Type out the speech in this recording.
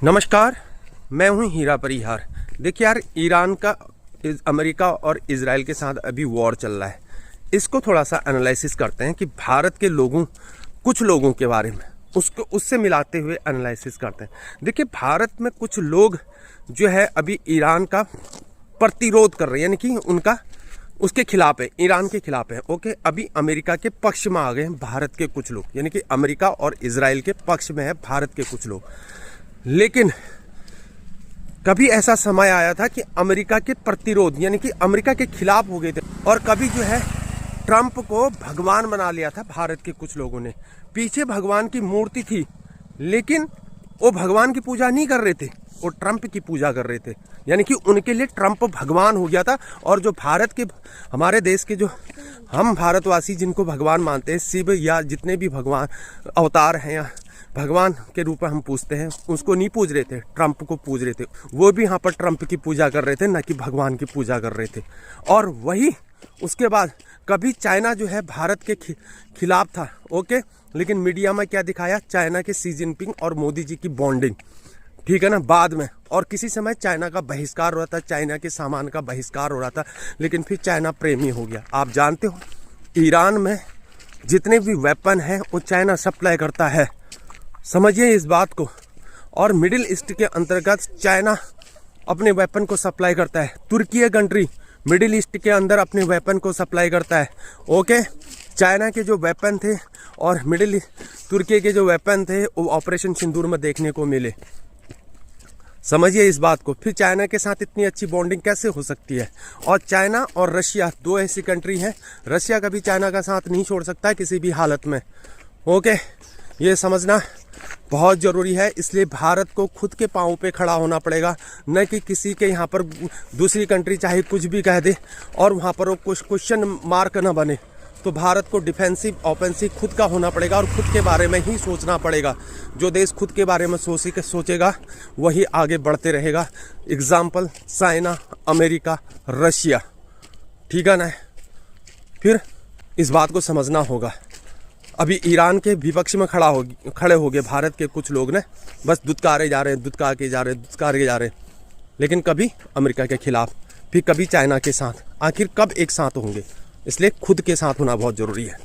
नमस्कार, मैं हूं हीरा परिहार। देखिए यार, ईरान का अमेरिका और इजराइल के साथ अभी वॉर चल रहा है। इसको थोड़ा सा एनालिसिस करते हैं कि भारत के लोगों, कुछ लोगों के बारे में उसको उससे मिलाते हुए एनालिसिस करते हैं। देखिए, भारत में कुछ लोग जो है अभी ईरान का प्रतिरोध कर रहे हैं, यानी कि उनका उसके खिलाफ है, ईरान के खिलाफ है। ओके, अभी अमेरिका के पक्ष में आ गए हैं भारत के कुछ लोग, यानी कि अमेरिका और इजराइल के पक्ष में है भारत के कुछ लोग। लेकिन कभी ऐसा समय आया था कि अमेरिका के प्रतिरोध, यानी कि अमेरिका के खिलाफ हो गए थे, और कभी जो है ट्रंप को भगवान बना लिया था भारत के कुछ लोगों ने। पीछे भगवान की मूर्ति थी, लेकिन वो भगवान की पूजा नहीं कर रहे थे, वो ट्रंप की पूजा कर रहे थे। यानी कि उनके लिए ट्रंप भगवान हो गया था। और जो भारत के, हमारे देश के जो हम भारतवासी जिनको भगवान मानते हैं, शिव या जितने भी भगवान अवतार हैं या भगवान के रूप में हम पूजते हैं, उसको नहीं पूज रहे थे, ट्रंप को पूज रहे थे। वो भी यहाँ पर ट्रंप की पूजा कर रहे थे, न कि भगवान की पूजा कर रहे थे। और वही उसके बाद कभी चाइना जो है भारत के खिलाफ था। ओके, लेकिन मीडिया में क्या दिखाया, चाइना के शी जिनपिंग और मोदी जी की बॉन्डिंग, ठीक है ना, बाद में। और किसी समय चाइना का बहिष्कार हो रहा था, चाइना के सामान का बहिष्कार हो रहा था, लेकिन फिर चाइना प्रेमी हो गया। आप जानते हो, ईरान में जितने भी वेपन हैं वो चाइना सप्लाई करता है, समझिए इस बात को। और मिडिल ईस्ट के अंतर्गत चाइना अपने वेपन को सप्लाई करता है। तुर्की कंट्री मिडिल ईस्ट के अंदर अपने वेपन को सप्लाई करता है। ओके, चाइना के जो वेपन थे और तुर्की के जो वेपन थे वो ऑपरेशन सिंदूर में देखने को मिले। समझिए इस बात को। फिर चाइना के साथ इतनी अच्छी बॉन्डिंग कैसे हो सकती है? और चाइना और रशिया दो ऐसी कंट्री हैं, रशिया कभी चाइना का साथ नहीं छोड़ सकता है किसी भी हालत में। ओके, ये समझना बहुत ज़रूरी है। इसलिए भारत को खुद के पाँव पे खड़ा होना पड़ेगा, न कि किसी के यहाँ पर दूसरी कंट्री चाहे कुछ भी कह दे और वहाँ पर वो कुछ क्वेश्चन मार्क न बने। तो भारत को डिफेंसिव ऑफेंसिव खुद का होना पड़ेगा और खुद के बारे में ही सोचना पड़ेगा। जो देश खुद के बारे में सोचेगा वही आगे बढ़ते रहेगा। एग्जाम्पल चाइना, अमेरिका, रशिया, ठीक है ना। फिर इस बात को समझना होगा। अभी ईरान के विपक्ष में खड़े हो गए भारत के कुछ लोग ने, बस दुत्कारे जा रहे हैं, लेकिन कभी अमेरिका के खिलाफ, फिर कभी चाइना के साथ। आखिर कब एक साथ होंगे? इसलिए खुद के साथ होना बहुत ज़रूरी है।